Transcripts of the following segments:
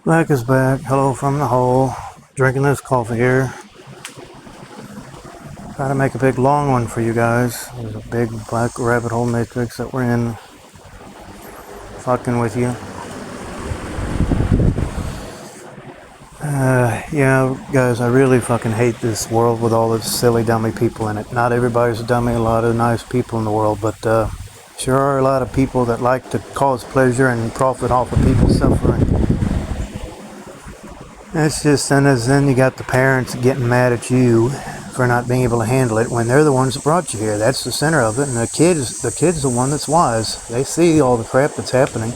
Black is back. Hello from the hole. Drinking this coffee here. Try to make a big long one for you guys. There's a big black rabbit hole matrix that we're in. Fucking with you. Yeah, guys, I really fucking hate this world with all the silly dummy people in it. Not everybody's a dummy, a lot of nice people in the world, but sure are a lot of people that like to cause pleasure and profit off of people's suffering. It's just, and then you got the parents getting mad at you for not being able to handle it when they're the ones that brought you here. That's the center of it, and the kid's the one that's wise. They see all the crap that's happening,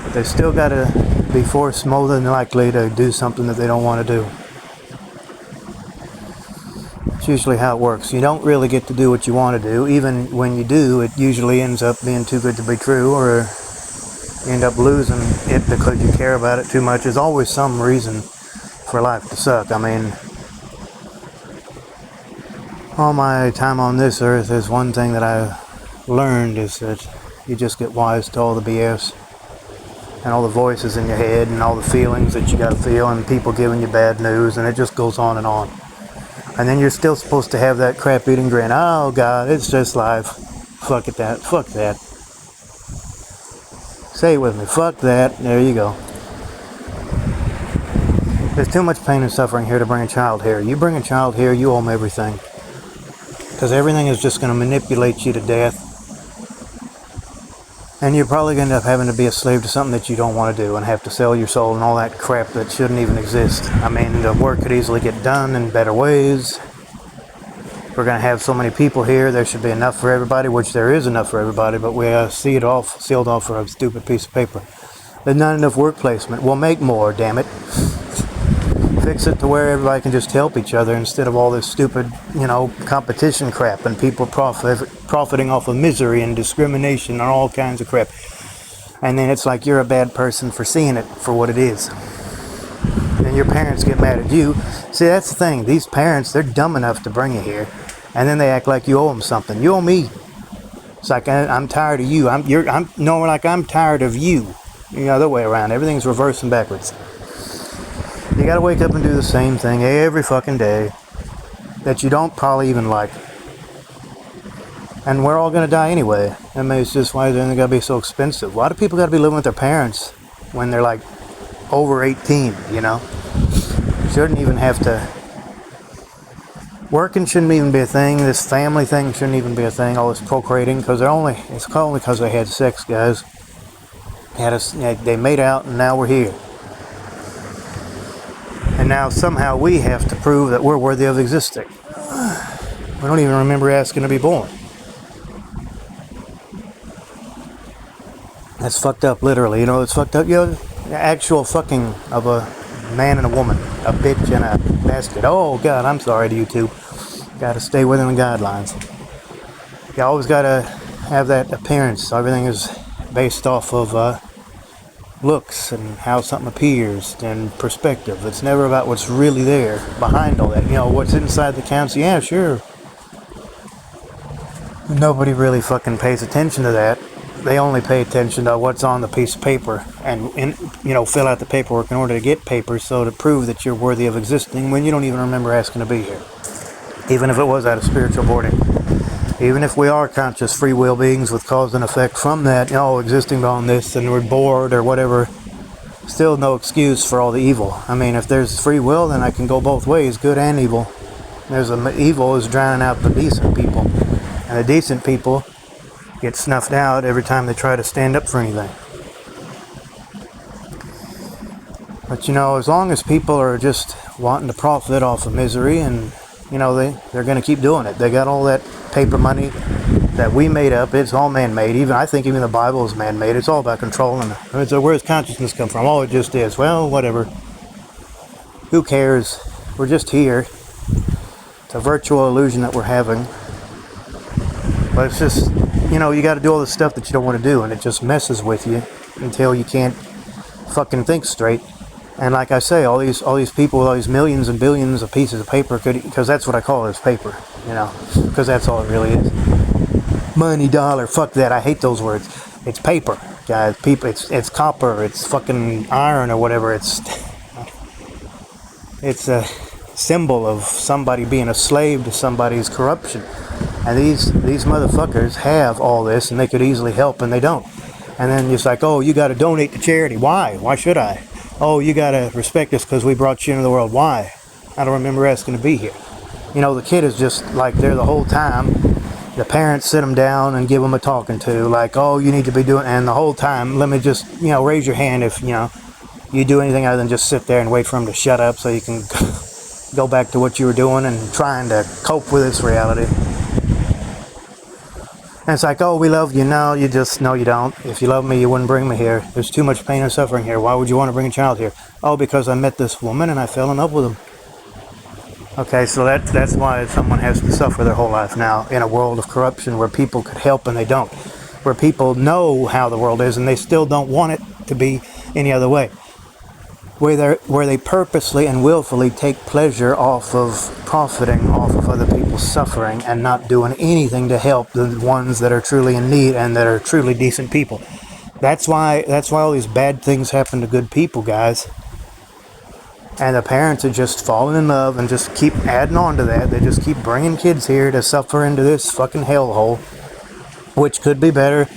but they still gotta be forced more than likely to do something that they don't want to do. It's usually how it works. You don't really get to do what you want to do. Even when you do, it usually ends up being too good to be true, or you end up losing it because you care about it too much. There's always some reason for life to suck. I mean, all my time on this earth, there's one thing that I learned is that you just get wise to all the BS and all the voices in your head and all the feelings that you gotta feel and people giving you bad news, and it just goes on and on. And then you're still supposed to have that crap-eating grin. Oh God, it's just life. Fuck it, fuck that. Say it with me, fuck that. There you go. There's too much pain and suffering here to bring a child here. You bring a child here, you owe them everything. Because everything is just going to manipulate you to death. And you're probably going to end up having to be a slave to something that you don't want to do and have to sell your soul and all that crap that shouldn't even exist. I mean, the work could easily get done in better ways. We're going to have so many people here, there should be enough for everybody, which there is enough for everybody, but we sealed off for a stupid piece of paper. There's not enough work placement. We'll make more, damn it. Fix it to where everybody can just help each other instead of all this stupid, competition crap and people profiting off of misery and discrimination and all kinds of crap. And then it's like you're a bad person for seeing it for what it is. And your parents get mad at you. See, that's the thing. These parents, they're dumb enough to bring you here, and then they act like you owe them something. You owe me. It's like I'm tired of you. I'm tired of you. The other way around. Everything's reversed and backwards. You gotta wake up and do the same thing every fucking day that you don't probably even like. And we're all gonna die anyway. I mean, it's just why everything gotta be so expensive. Why do people gotta be living with their parents when they're like over 18, Shouldn't even have to. Working shouldn't even be a thing. This family thing shouldn't even be a thing. All this procreating, because it's only because they had sex, guys. They made out, and now we're here. And now somehow we have to prove that we're worthy of existing. We don't even remember asking to be born. That's fucked up, literally. It's fucked up. The actual fucking of a man and a woman, a bitch and a bastard. Oh God, I'm sorry to you two. Gotta stay within the guidelines. You always gotta have that appearance. Everything is based off of looks and how something appears and perspective. It's never about what's really there behind all that. What's inside the counts. Yeah, sure. Nobody really fucking pays attention to that. They only pay attention to what's on the piece of paper and fill out the paperwork in order to get papers, so to prove that you're worthy of existing when you don't even remember asking to be here. Even if it was out of spiritual boarding. Even if we are conscious free will beings with cause and effect from that, existing on this and we're bored or whatever, still no excuse for all the evil. I mean, if there's free will, then I can go both ways, good and evil. Evil is drowning out the decent people. And the decent people get snuffed out every time they try to stand up for anything. But as long as people are just wanting to profit off of misery, and they're going to keep doing it. They got all that paper money that we made up. It's all man-made. I think even the Bible is man-made. It's all about controlling. So where's consciousness come from? Oh, it just is. Well, whatever. Who cares? We're just here. It's a virtual illusion that we're having. But it's just, you got to do all the stuff that you don't want to do, and it just messes with you until you can't fucking think straight. And like I say, all these people with all these millions and billions of pieces of paper because that's what I call it, is paper, because that's all it really is. Money, dollar, fuck that. I hate those words. It's paper. guys. People, it's copper, it's fucking iron or whatever. It's a symbol of somebody being a slave to somebody's corruption. And these motherfuckers have all this, and they could easily help, and they don't. And then it's like, oh, you got to donate to charity. Why? Why should I? Oh, you got to respect us because we brought you into the world. Why? I don't remember asking to be here. You know, the kid is just like there the whole time. The parents sit them down and give them a talking to, like, oh, you need to be doing, and the whole time, let me just, raise your hand if, you do anything other than just sit there and wait for them to shut up so you can go back to what you were doing and trying to cope with this reality. And it's like, oh, we love you. No, you don't. If you love me, you wouldn't bring me here. There's too much pain and suffering here. Why would you want to bring a child here? Oh, because I met this woman and I fell in love with him. Okay, so that's why someone has to suffer their whole life now in a world of corruption where people could help and they don't. Where people know how the world is and they still don't want it to be any other way. Where they purposely and willfully take pleasure off of profiting off of other people's suffering and not doing anything to help the ones that are truly in need and that are truly decent people. That's why all these bad things happen to good people, guys. And the parents are just falling in love and just keep adding on to that. They just keep bringing kids here to suffer into this fucking hellhole, which could be better.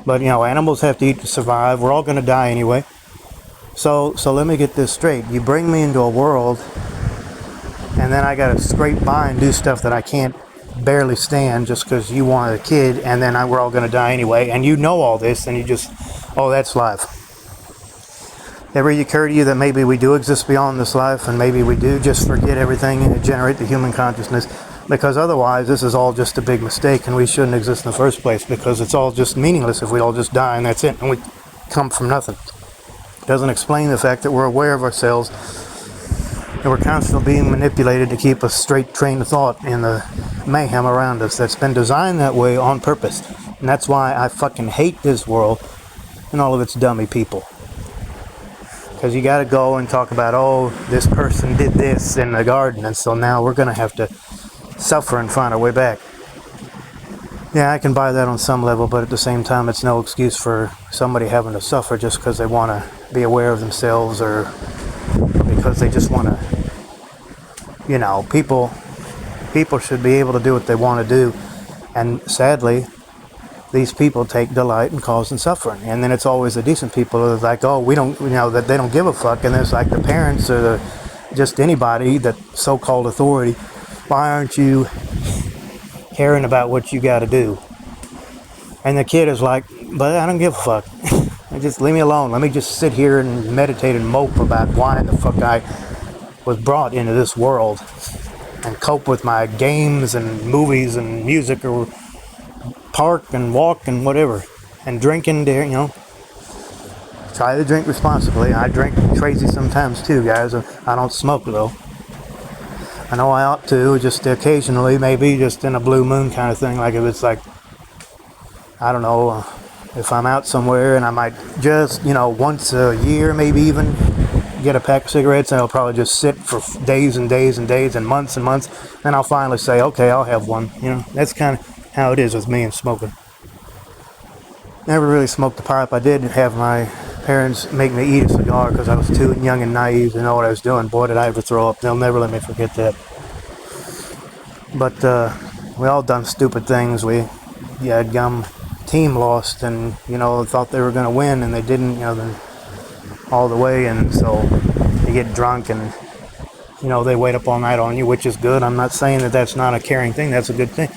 But, animals have to eat to survive. We're all going to die anyway. So let me get this straight. You bring me into a world, and then I got to scrape by and do stuff that I can't barely stand just because you wanted a kid, and then we're all going to die anyway. And you know all this, and you just, oh, that's life. Ever occur to you that maybe we do exist beyond this life, and maybe we do just forget everything and generate the human consciousness? Because otherwise, this is all just a big mistake, and we shouldn't exist in the first place, because it's all just meaningless if we all just die and that's it, and we come from nothing. Doesn't explain the fact that we're aware of ourselves and we're constantly being manipulated to keep a straight train of thought in the mayhem around us that's been designed that way on purpose. And that's why I fucking hate this world and all of its dummy people. Because you gotta go and talk about, oh, this person did this in the garden, and so now we're gonna have to suffer and find our way back. Yeah, I can buy that on some level, but at the same time, it's no excuse for somebody having to suffer just because they want to be aware of themselves or because they just want to, people should be able to do what they want to do. And sadly, these people take delight in causing suffering. And then it's always the decent people that are like, oh, we don't, that they don't give a fuck. And it's like the parents or just anybody, that so-called authority, why aren't you caring about what you got to do? And the kid is like, but I don't give a fuck. Just leave me alone. Let me just sit here and meditate and mope about why the fuck I was brought into this world and cope with my games and movies and music or park and walk and whatever and drinking there, try to drink responsibly. I drink crazy sometimes too, guys. I don't smoke though. I know I ought to, just occasionally, maybe just in a blue moon kind of thing. Like if it's like, I don't know, if I'm out somewhere and I might just, once a year, maybe even get a pack of cigarettes, and I'll probably just sit for days and days and days and months, and I'll finally say, okay, I'll have one. That's kind of how it is with me and smoking. Never really smoked a pipe. I did have my parents make me eat a cigar because I was too young and naive to know what I was doing. Boy, did I ever throw up. They'll never let me forget that. But we all done stupid things. We had gum team lost and, thought they were going to win, and they didn't, then all the way. And so you get drunk and, they wait up all night on you, which is good. I'm not saying that that's not a caring thing. That's a good thing.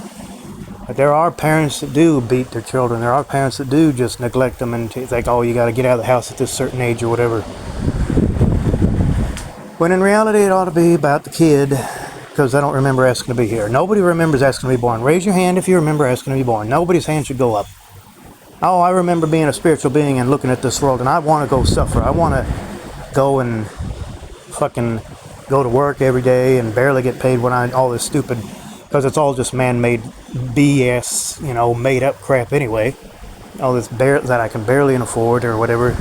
But there are parents that do beat their children. There are parents that do just neglect them and think, oh, you got to get out of the house at this certain age or whatever. When in reality, it ought to be about the kid, because I don't remember asking to be here. Nobody remembers asking to be born. Raise your hand if you remember asking to be born. Nobody's hand should go up. Oh, I remember being a spiritual being and looking at this world, and I want to go suffer. I want to go and fucking go to work every day and barely get paid when all this stupid, because it's all just man-made BS, made up crap anyway. All this that I can barely afford or whatever.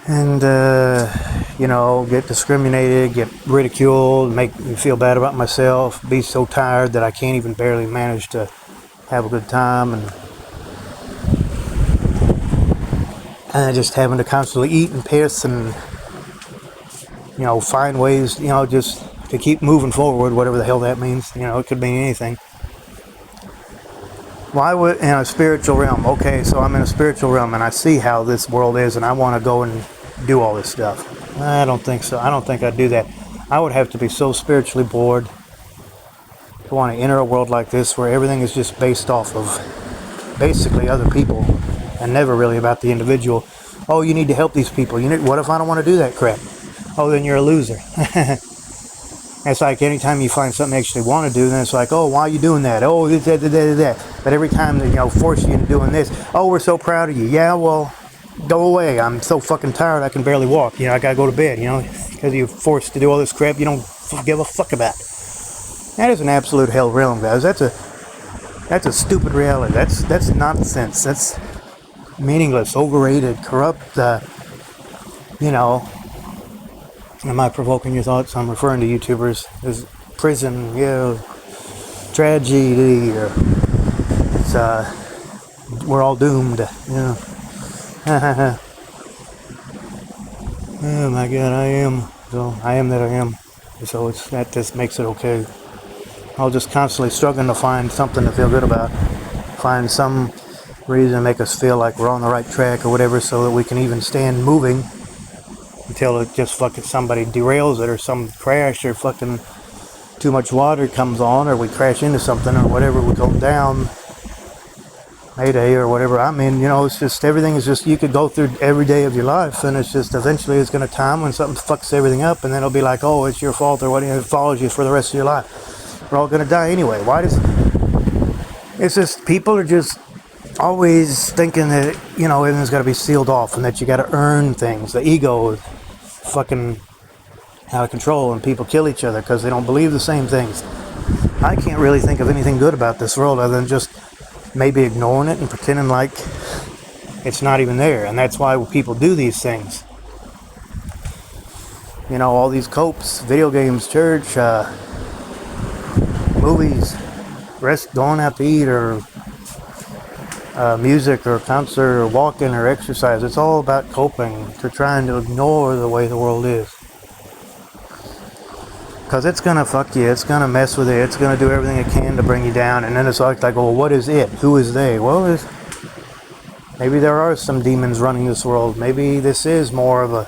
And, get discriminated, get ridiculed, make me feel bad about myself, be so tired that I can't even barely manage to have a good time. And and just having to constantly eat and piss and, find ways, just to keep moving forward, whatever the hell that means. It could mean anything. Why would, in a spiritual realm, okay, so I'm in a spiritual realm and I see how this world is and I want to go and do all this stuff. I don't think so. I don't think I'd do that. I would have to be so spiritually bored to want to enter a world like this where everything is just based off of basically other people and never really about the individual. Oh, you need to help these people. What if I don't want to do that crap? Oh, then you're a loser. It's like anytime you find something you actually want to do, then it's like, oh, why are you doing that? Oh, that. But every time they force you into doing this, oh, we're so proud of you. Yeah, well, go away. I'm so fucking tired I can barely walk. I gotta go to bed, because you're forced to do all this crap you don't give a fuck about. That is an absolute hell realm, guys. That's a stupid reality. That's nonsense. That's meaningless, overrated, corrupt, Am I provoking your thoughts? I'm referring to YouTubers as prison, tragedy, or it's we're all doomed, Oh my God, I am that I am. So that just makes it okay. I'll just constantly struggling to find something to feel good about, find some reason to make us feel like we're on the right track or whatever, so that we can even stand moving until it just fucking somebody derails it, or some crash, or fucking too much water comes on, or we crash into something, or whatever, we go down, Mayday or whatever. It's just, everything is just, you could go through every day of your life, and it's just eventually it's going to time when something fucks everything up, and then it'll be like, oh, it's your fault, or whatever. It follows you for the rest of your life. We're all going to die anyway. It's just, people are just always thinking that, everything's got to be sealed off, and that you got to earn things. The ego is fucking out of control, and people kill each other because they don't believe the same things. I can't really think of anything good about this world other than just maybe ignoring it and pretending like it's not even there. And that's why people do these things. All these copes, video games, church, movies, going out to eat, or music or concert or walking or exercise. It's all about coping, to trying to ignore the way the world is. Because it's going to fuck you, it's going to mess with you, it's going to do everything it can to bring you down. And then it's like, well, what is it? Who is they? Well, maybe there are some demons running this world. Maybe this is more of a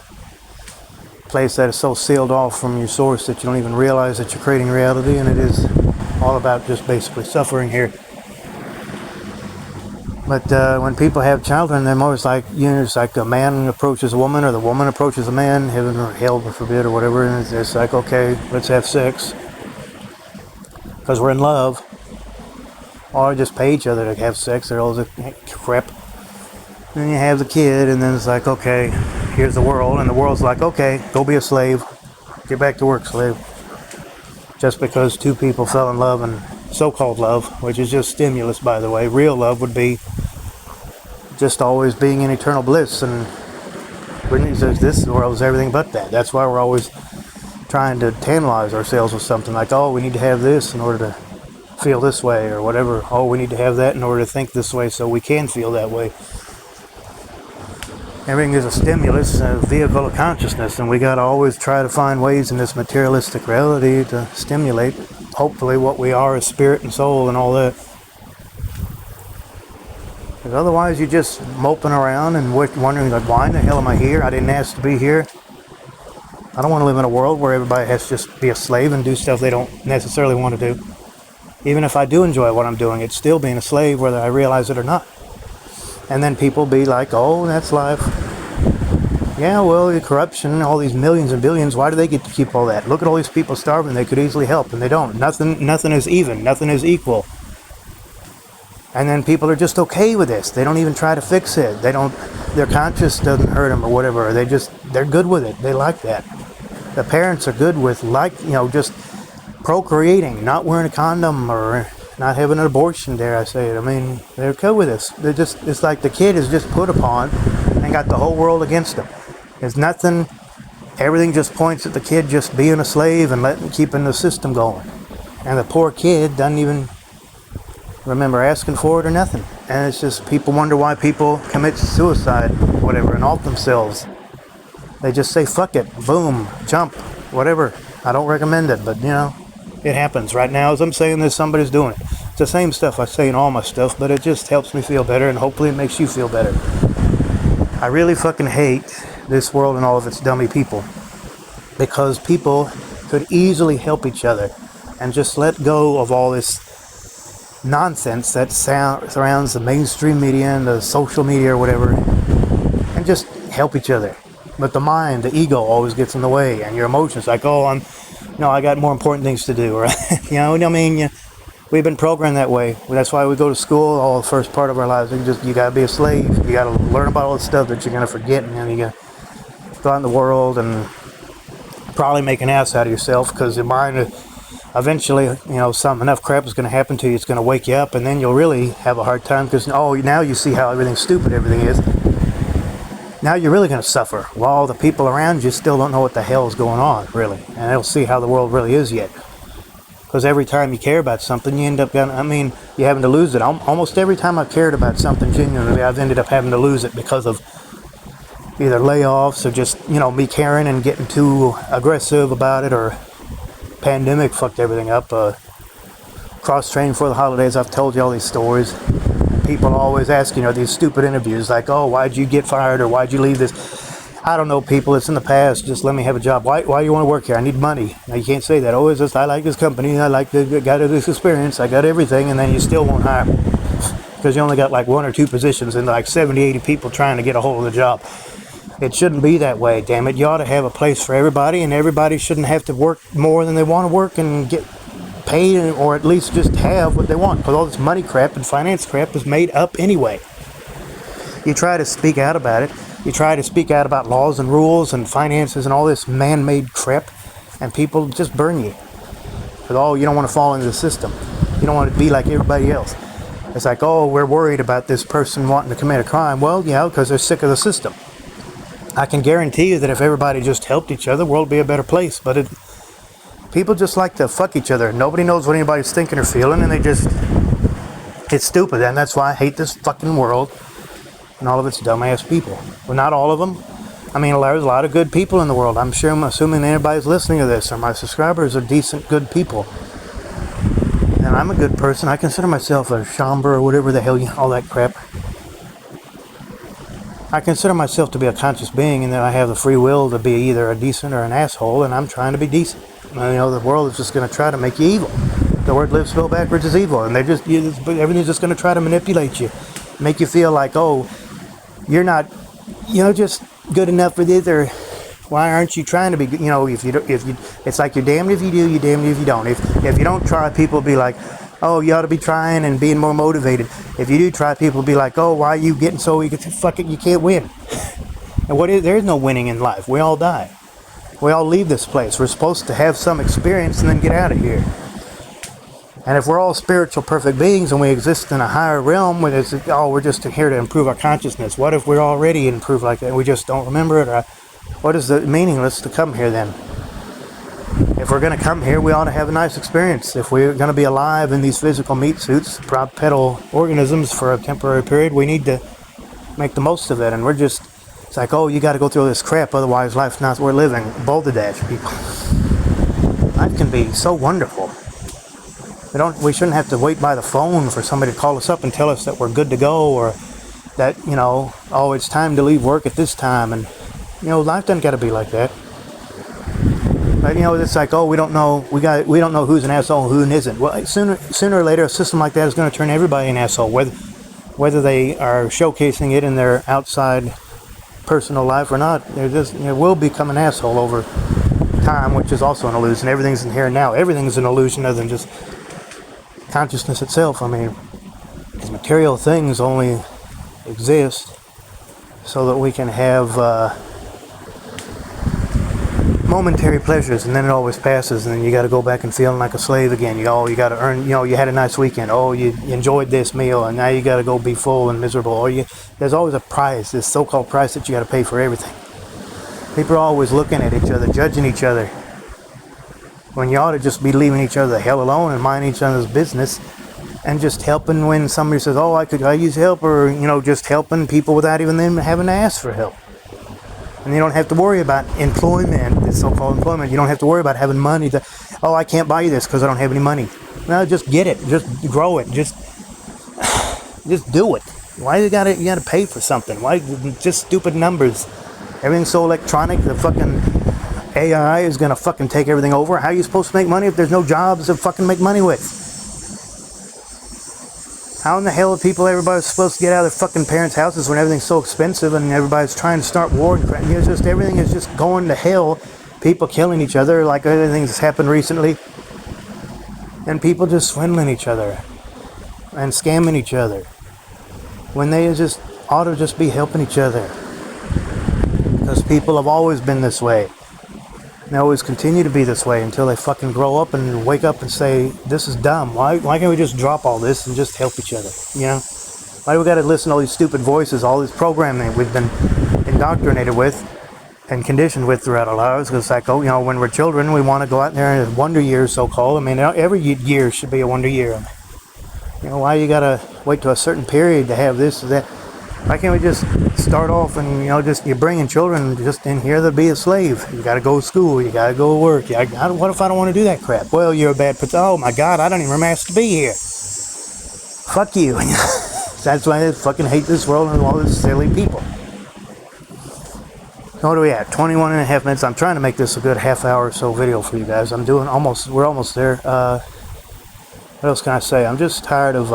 place that is so sealed off from your source that you don't even realize that you're creating reality, and it is all about just basically suffering here. But when people have children, they're always like, it's like a man approaches a woman, or the woman approaches a man, heaven or hell forbid, or whatever, and it's like, okay, let's have sex, because we're in love, or just pay each other to have sex, or all this crap. And then you have the kid, and then it's like, okay, here's the world, and the world's like, okay, go be a slave, get back to work, slave. Just because two people fell in love, and so-called love, which is just stimulus, by the way. Real love would be just always being in eternal bliss, and this world is everything but that. That's why we're always trying to tantalize ourselves with something like, oh, we need to have this in order to feel this way, or whatever. Oh, we need to have that in order to think this way so we can feel that way. Everything is a stimulus, a vehicle of consciousness, and we got to always try to find ways in this materialistic reality to stimulate, hopefully, what we are as spirit and soul and all that. Because otherwise you're just moping around and wondering, like, why in the hell am I here? I didn't ask to be here. I don't want to live in a world where everybody has to just be a slave and do stuff they don't necessarily want to do. Even if I do enjoy what I'm doing, it's still being a slave whether I realize it or not. And then people be like, oh, that's life. Yeah, well, the corruption, all these millions and billions, why do they get to keep all that? Look at all these people starving, they could easily help, and they don't. Nothing is even, nothing is equal. And then people are just okay with this. They don't even try to fix it. Their conscience doesn't hurt them or whatever. They're good with it. They like that. The parents are good with, just procreating, not wearing a condom or not having an abortion, dare I say it. I mean, they're good with this. It's like the kid is just put upon and got the whole world against them. There's nothing, everything just points at the kid just being a slave and keeping the system going. And the poor kid doesn't even remember asking for it or nothing. And it's just people wonder why people commit suicide, whatever, and alt themselves. They just say, fuck it, boom, jump, whatever. I don't recommend it, but it happens. Right now, as I'm saying this, somebody's doing it. It's the same stuff I say in all my stuff, but it just helps me feel better, and hopefully it makes you feel better. I really fucking hate this world and all of its dummy people, because people could easily help each other and just let go of all this nonsense that surrounds the mainstream media and the social media or whatever, and just help each other. But the mind, the ego always gets in the way, and your emotions like, I got more important things to do, right? We've been programmed that way. That's why we go to school all the first part of our lives. You gotta be a slave. You gotta learn about all the stuff that you're gonna forget, and you gotta go out in the world and probably make an ass out of yourself, because your mind eventually, enough crap is going to happen to you. It's going to wake you up, and then you'll really have a hard time, because now you see how stupid everything is. Now you're really going to suffer, while the people around you still don't know what the hell is going on, really, and they'll see how the world really is yet. Because every time you care about something, you end up you're having to lose it. Almost every time I've cared about something genuinely, I've ended up having to lose it because of either layoffs or just, me caring and getting too aggressive about it, or pandemic fucked everything up. Cross-training for the holidays, I've told you all these stories. People always ask, these stupid interviews like, why'd you get fired, or why'd you leave this? I don't know, people, it's in the past. Just let me have a job. Why do you want to work here? I need money. Now, you can't say that. It's just, I like this company, I got this experience, I got everything, and then you still won't hire me. Because you only got like 1 or 2 positions and like 70, 80 people trying to get a hold of the job. It shouldn't be that way, damn it. You ought to have a place for everybody, and everybody shouldn't have to work more than they want to work and get paid, or at least just have what they want. Because all this money crap and finance crap is made up anyway. You try to speak out about it. You try to speak out about laws and rules and finances and all this man-made crap, and people just burn you. Because, you don't want to fall into the system. You don't want to be like everybody else. It's like, we're worried about this person wanting to commit a crime. Well, because they're sick of the system. I can guarantee you that if everybody just helped each other, the world would be a better place. But people just like to fuck each other. Nobody knows what anybody's thinking or feeling, and it's stupid. And that's why I hate this fucking world and all of its dumbass people. Well, not all of them. There's a lot of good people in the world. I'm assuming anybody's listening to this, or my subscribers are decent, good people. And I'm a good person. I consider myself a Shambra or whatever the hell, all that crap. I consider myself to be a conscious being, and that I have the free will to be either a decent or an asshole, and I'm trying to be decent. The world is just going to try to make you evil. The word live spelled backwards is evil, and everything's just going to try to manipulate you, make you feel like, you're not, just good enough for this, or why aren't you trying to be, it's like you're damned if you do, you're damned if you don't. If you don't try, people will be like, you ought to be trying and being more motivated. If you do try, people will be like, why are you getting so eager? Fuck it, you can't win. And there's no winning in life. We all die. We all leave this place. We're supposed to have some experience and then get out of here. And if we're all spiritual perfect beings and we exist in a higher realm, we're just here to improve our consciousness. What if we're already improved like that and we just don't remember it? Or what is the meaningless to come here then? If we're going to come here, we ought to have a nice experience. If we're going to be alive in these physical meat suits, bipedal organisms for a temporary period, we need to make the most of it. And it's like, you got to go through this crap, otherwise life's not worth living. Balderdash, people. Life can be so wonderful. We shouldn't have to wait by the phone for somebody to call us up and tell us that we're good to go, or that, it's time to leave work at this time. And, life doesn't got to be like that. But, it's like, we don't know who's an asshole and who isn't. Well, sooner or later, a system like that is going to turn everybody an asshole, whether they are showcasing it in their outside personal life or not. They will become an asshole over time, which is also an illusion. Everything's in here and now. Everything's an illusion other than just consciousness itself. These material things only exist so that we can have momentary pleasures, and then it always passes, and then you got to go back and feeling like a slave again. You got to earn, you had a nice weekend, you enjoyed this meal, and now you got to go be full and miserable. There's always a price, this so-called price that you got to pay for everything. People are always looking at each other, judging each other, when you ought to just be leaving each other the hell alone and mind each other's business. and just helping when somebody says, oh, I use help, or, just helping people without even them having to ask for help. And you don't have to worry about employment, this so-called employment. You don't have to worry about having money oh, I can't buy you this because I don't have any money. No, just get it. Just grow it. Just do it. Why you gotta pay for something? Why just stupid numbers? Everything's so electronic. The fucking AI is gonna fucking take everything over. How are you supposed to make money if there's no jobs to fucking make money with? How in the hell are everybody's supposed to get out of their fucking parents' houses when everything's so expensive and everybody's trying to start war and crap? Everything is just going to hell. People killing each other like everything that's happened recently. And people just swindling each other and scamming each other when they just ought to just be helping each other. Because people have always been this way. They always continue to be this way until they fucking grow up and wake up and say, this is dumb. Why can't we just drop all this and just help each other? Why do we got to listen to all these stupid voices, all this programming we've been indoctrinated with and conditioned with throughout our lives? Because it's like, when we're children, we want to go out there in wonder years, so-called. I mean, every year should be a wonder year. Why you got to wait to a certain period to have this or that? Why can't we just start off and, you're bringing children just in here to be a slave? You got to go to school. You got to go to work. What if I don't want to do that crap? Well, you're a bad person. Oh, my God, I don't even remember to be here. Fuck you. That's why I fucking hate this world and all these silly people. What are we at? 21 and a half minutes. I'm trying to make this a good half hour or so video for you guys. We're almost there. What else can I say? I'm just tired of,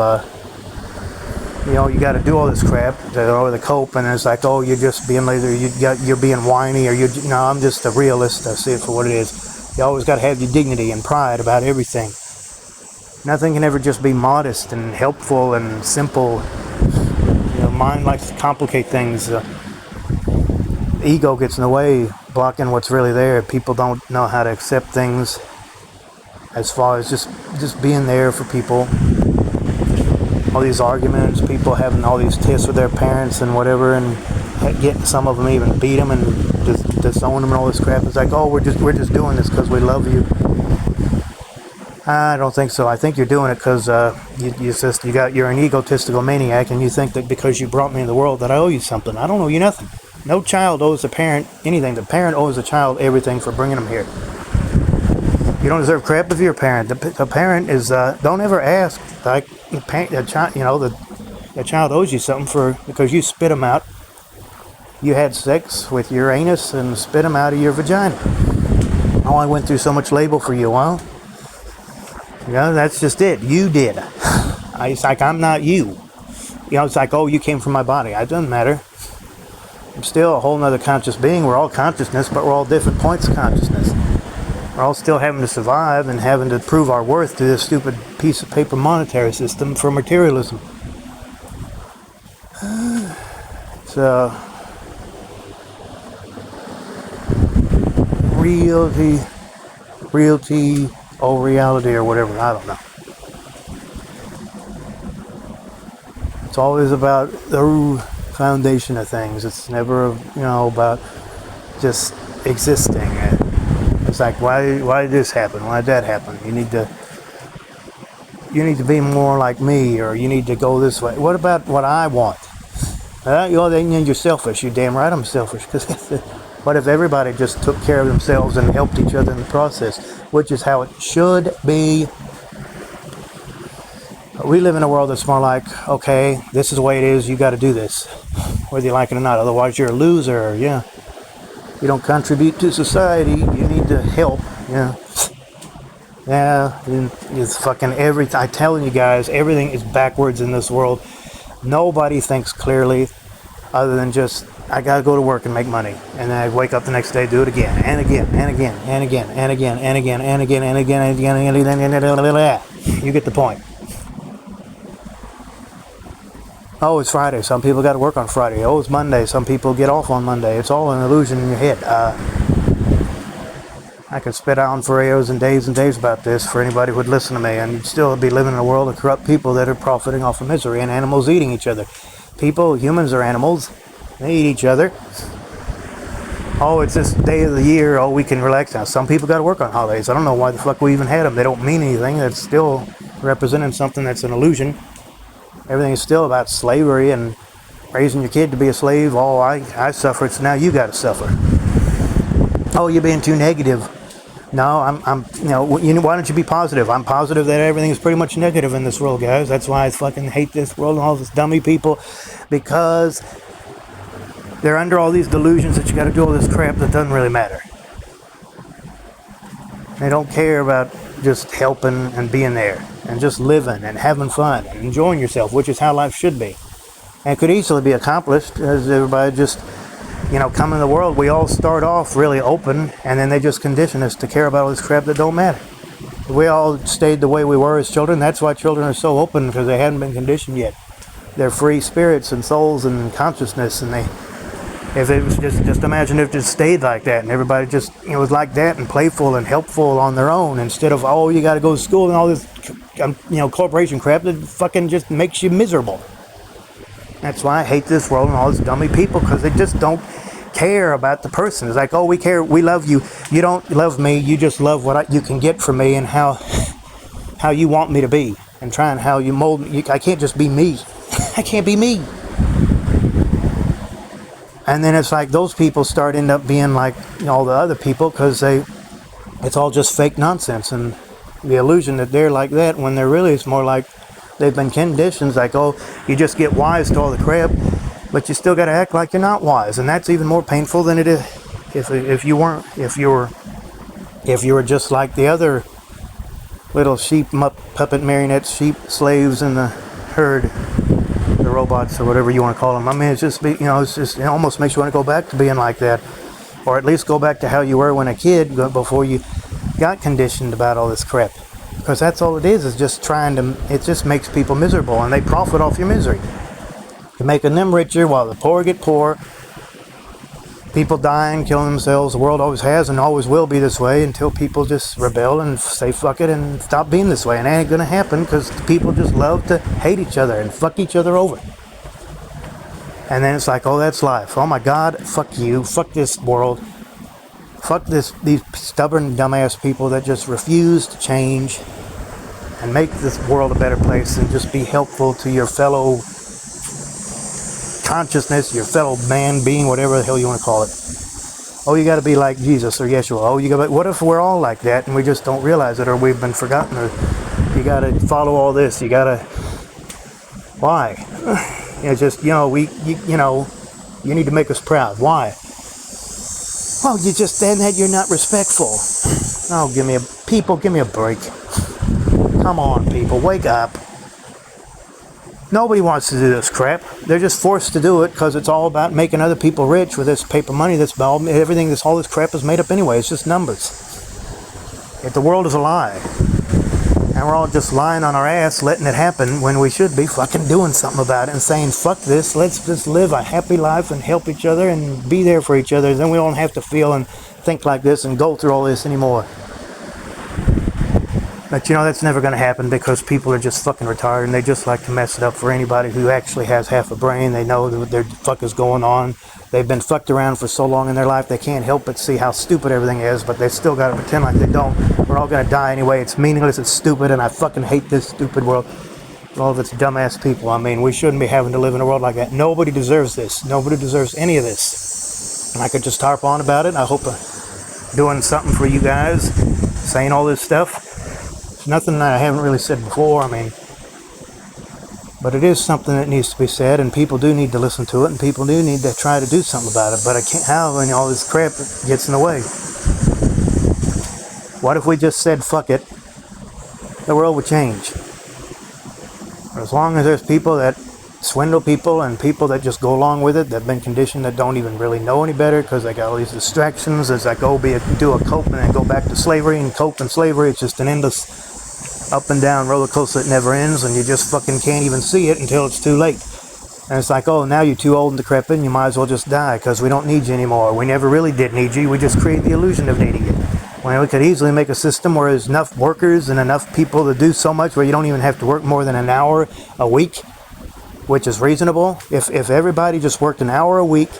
you got to do all this crap to cope, and it's like, oh, you're just being lazy, you're being whiny, or I'm just a realist. I see it for what it is. You always got to have your dignity and pride about everything. Nothing can ever just be modest and helpful and simple. Mind likes to complicate things. Ego gets in the way, blocking what's really there. People don't know how to accept things as far as just being there for people. All these arguments, people having all these tiffs with their parents and whatever, and getting some of them even beat them and just disown them and all this crap. It's like, oh, we're just doing this because we love you. I don't think so. I think you're doing it because you're an egotistical maniac, and you think that because you brought me in the world that I owe you something. I don't owe you nothing. No child owes a parent anything. The parent owes a child everything for bringing them here. You don't deserve crap if you're a parent. The parent is don't ever ask like the child owes you something because you spit them out. You had sex with your anus and spit them out of your vagina. Oh, I went through so much labor for you. Well, that's just it. You did. It's like, I'm not you. It's like, oh, you came from my body. It doesn't matter. I'm still a whole nother conscious being. We're all consciousness, but we're all different points of consciousness. We're all still having to survive and having to prove our worth through this stupid piece of paper monetary system for materialism. So, reality, or reality, or whatever, I don't know. It's always about the foundation of things. It's never, about just existing. It's like, why did this happen? Why did that happen? You need to be more like me, or you need to go this way. What about what I want? You're selfish. You're damn right I'm selfish. Because what if everybody just took care of themselves and helped each other in the process, which is how it should be? We live in a world that's more like, okay, this is the way it is. You got to do this, whether you like it or not. Otherwise, you're a loser. Yeah. You don't contribute to society. You need to help. Yeah. It's fucking everything. I'm telling you guys, everything is backwards in this world. Nobody thinks clearly other than just, I gotta go to work and make money. And then I wake up the next day, do it again, and again, and again, and again, and again, and again, and again, and again, and again, and again, and again. You get the point. Oh, it's Friday. Some people got to work on Friday. Oh, it's Monday. Some people get off on Monday. It's all an illusion in your head. I could spit on for hours and days about this for anybody who would listen to me, and you'd still be living in a world of corrupt people that are profiting off of misery, and animals eating each other. Humans are animals. They eat each other. Oh, it's this day of the year. Oh, we can relax now. Some people got to work on holidays. I don't know why the fuck we even had them. They don't mean anything. That's still representing something that's an illusion. Everything is still about slavery and raising your kid to be a slave. Oh, I suffered, so now you got to suffer. Oh, you're being too negative. No, why don't you be positive? I'm positive that everything is pretty much negative in this world, guys. That's why I fucking hate this world and all this dummy people, because they're under all these delusions that you got to do all this crap that doesn't really matter. They don't care about just helping and being there and just living and having fun and enjoying yourself, which is how life should be. And it could easily be accomplished as everybody just, come in the world. We all start off really open, and then they just condition us to care about all this crap that don't matter. We all stayed the way we were as children. That's why children are so open, because they hadn't been conditioned yet. They're free spirits and souls and consciousness, and if it was just imagine if it just stayed like that, and everybody just was like that and playful and helpful on their own, instead of you got to go to school and all this corporation crap that fucking just makes you miserable. That's why I hate this world and all these dummy people, because they just don't care about the person. It's like, oh, we care, we love you. You don't love me. You just love what you can get from me and how you want me to be, and trying how you mold me. I can't just be me. I can't be me. And then it's like those people end up being like all the other people, because it's all just fake nonsense, and the illusion that they're like that, when they're really, it's more like they've been conditioned, like, oh, you just get wise to all the crap, but you still got to act like you're not wise, and that's even more painful than it is if you were just like the other little sheep puppet marionettes, sheep slaves in the herd, the robots or whatever you want to call them. I mean, it's just it almost makes you want to go back to being like that, or at least go back to how you were when a kid, before you got conditioned about all this crap. Because that's all it is just it just makes people miserable, and they profit off your misery. You're making them richer while the poor get poor. People dying, killing themselves. The world always has and always will be this way until people just rebel and say fuck it and stop being this way. And it ain't gonna happen, because people just love to hate each other and fuck each other over. And then it's like, oh, that's life. Oh my God, fuck you, fuck this world. Fuck these stubborn, dumbass people that just refuse to change and make this world a better place and just be helpful to your fellow consciousness, your fellow man, being, whatever the hell you want to call it. Oh, you got to be like Jesus or Yeshua. Oh, what if we're all like that and we just don't realize it, or we've been forgotten, or you got to follow all this. You got to. Why? It's just you need to make us proud. Why? Well, you're not respectful. Oh, give me a break. Come on, people, wake up. Nobody wants to do this crap. They're just forced to do it because it's all about making other people rich with this paper money. All this crap is made up anyway. It's just numbers. If the world is a lie, and we're all just lying on our ass, letting it happen, when we should be fucking doing something about it and saying, fuck this, let's just live a happy life and help each other and be there for each other. Then we don't have to feel and think like this and go through all this anymore. But that's never going to happen, because people are just fucking retarded, and they just like to mess it up for anybody who actually has half a brain. They know what the fuck is going on. They've been fucked around for so long in their life, they can't help but see how stupid everything is, but they still got to pretend like they don't. We're all going to die anyway. It's meaningless, it's stupid, and I fucking hate this stupid world. All of its dumbass people. I mean, we shouldn't be having to live in a world like that. Nobody deserves this. Nobody deserves any of this. And I could just harp on about it. I hope I'm doing something for you guys, saying all this stuff. It's nothing that I haven't really said before, but it is something that needs to be said, and people do need to listen to it, and people do need to try to do something about it, but I can't have all this crap gets in the way. What if we just said fuck it? The world would change. But as long as there's people that swindle people and people that just go along with it, that have been conditioned, that don't even really know any better because they got all these distractions, it's like, do a cope and then go back to slavery, and cope and slavery, it's just an endless up and down roller coaster that never ends, and you just fucking can't even see it until it's too late. And it's like, oh, now you're too old and decrepit, and you might as well just die because we don't need you anymore. We never really did need you. We just create the illusion of needing you. When we could easily make a system where there's enough workers and enough people to do so much where you don't even have to work more than an hour a week, which is reasonable. If everybody just worked an hour a week,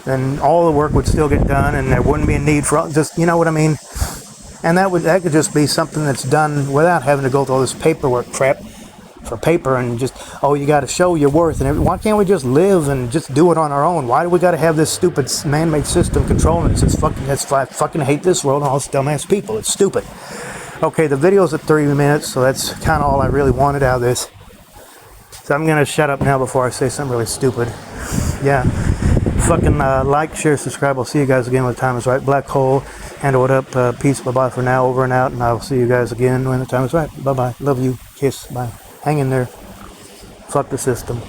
then all the work would still get done, and there wouldn't be a need for just, you know what I mean? And that could just be something that's done without having to go through all this paperwork crap for paper and just, oh, you got to show your worth and everything. Why can't we just live and just do it on our own? Why do we got to have this stupid man-made system controlling us? I fucking hate this world and all these dumbass people. It's stupid. Okay, the video's at 30 minutes, so that's kind of all I really wanted out of this. So I'm gonna shut up now before I say something really stupid. Yeah, fucking like, share, subscribe. I'll see you guys again when the time is right. Black Hole, handle it up. Peace, bye-bye for now, over and out, and I'll see you guys again when the time is right. Bye-bye. Love you. Kiss. Bye. Hang in there. Fuck the system.